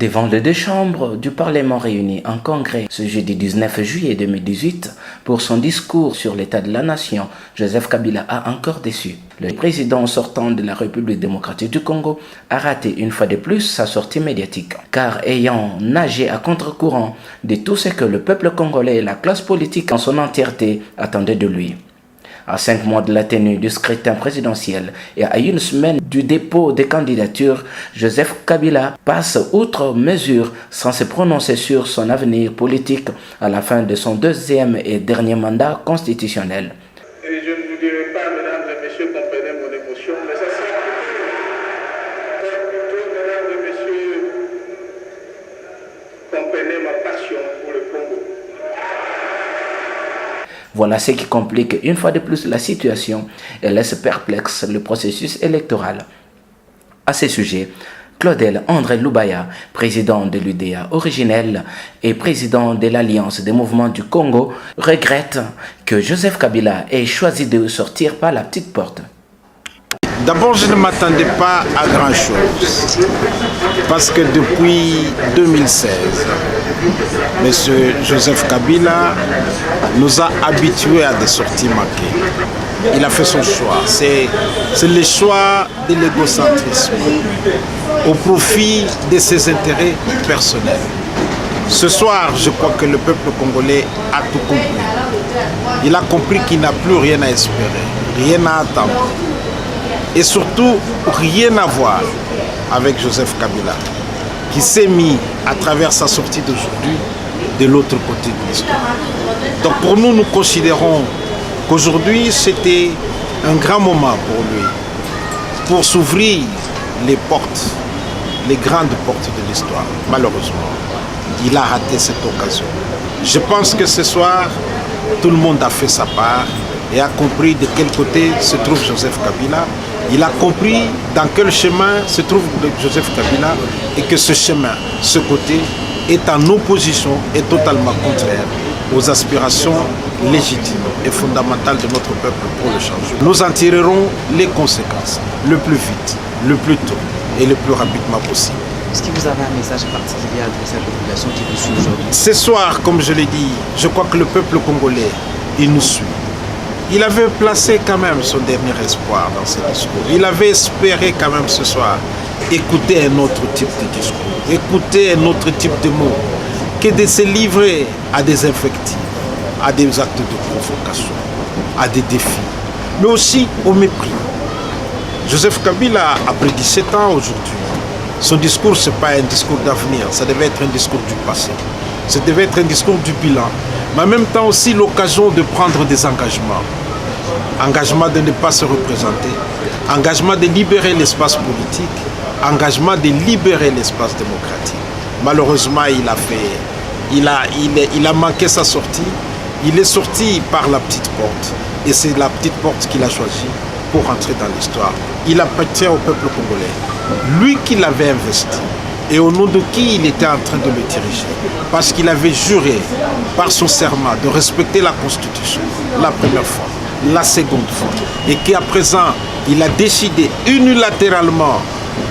Devant les deux chambres du Parlement réunies en congrès ce jeudi 19 juillet 2018 pour son discours sur l'état de la nation, Joseph Kabila a encore déçu. Le président sortant de la République démocratique du Congo a raté une fois de plus sa sortie médiatique, car ayant nagé à contre-courant de tout ce que le peuple congolais et la classe politique en son entièreté attendaient de lui. À 5 mois de la tenue du scrutin présidentiel et à une semaine du dépôt des candidatures, Joseph Kabila passe outre mesure sans se prononcer sur son avenir politique à la fin de son deuxième et dernier mandat constitutionnel. Et je ne vous dirai pas, mesdames et messieurs, comprenez mon émotion, mais ça sera plutôt, mesdames et messieurs, comprenez ma passion pour le Congo. Voilà ce qui complique une fois de plus la situation et laisse perplexe le processus électoral. À ce sujet, Claudel André Lubaya, président de l'UDA originel et président de l'Alliance des mouvements du Congo, regrette que Joseph Kabila ait choisi de sortir par la petite porte. D'abord, je ne m'attendais pas à grand-chose, parce que depuis 2016, M. Joseph Kabila nous a habitués à des sorties manquées. Il a fait son choix. C'est le choix de l'égocentrisme au profit de ses intérêts personnels. Ce soir, je crois que le peuple congolais a tout compris. Il a compris qu'il n'a plus rien à espérer, rien à attendre. Et surtout, rien à voir avec Joseph Kabila, qui s'est mis, à travers sa sortie d'aujourd'hui, de l'autre côté de l'histoire. Donc pour nous, nous considérons qu'aujourd'hui, c'était un grand moment pour lui, pour s'ouvrir les portes, les grandes portes de l'histoire. Malheureusement, il a raté cette occasion. Je pense que ce soir, tout le monde a fait sa part et a compris de quel côté se trouve Joseph Kabila. Il a compris dans quel chemin se trouve Joseph Kabila et que ce chemin, ce côté, est en opposition et totalement contraire aux aspirations légitimes et fondamentales de notre peuple pour le changement. Nous en tirerons les conséquences le plus vite, le plus tôt et le plus rapidement possible. Est-ce que vous avez un message particulier à adresser à la population qui vous suit aujourd'hui? Ce soir, comme je l'ai dit, je crois que le peuple congolais, il nous suit. Il avait placé quand même son dernier espoir dans ses discours. Il avait espéré quand même ce soir écouter un autre type de discours, écouter un autre type de mots, que de se livrer à des invectives, à des actes de provocation, à des défis, mais aussi au mépris. Joseph Kabila, après 17 ans aujourd'hui, son discours, ce n'est pas un discours d'avenir, ça devait être un discours du passé. Ça devait être un discours du bilan, mais en même temps aussi l'occasion de prendre des engagements. Engagement de ne pas se représenter, engagement de libérer l'espace politique, engagement de libérer l'espace démocratique. Malheureusement, il a manqué sa sortie. Il est sorti par la petite porte. Et c'est la petite porte qu'il a choisie pour entrer dans l'histoire. Il appartient au peuple congolais. Lui qui l'avait investi. Et au nom de qui il était en train de le diriger. Parce qu'il avait juré par son serment de respecter la Constitution la première fois, la seconde fois. Et qu'à présent, il a décidé unilatéralement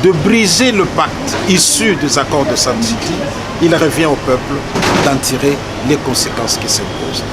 de briser le pacte issu des accords de San City. Il revient au peuple d'en tirer les conséquences qui s'imposent.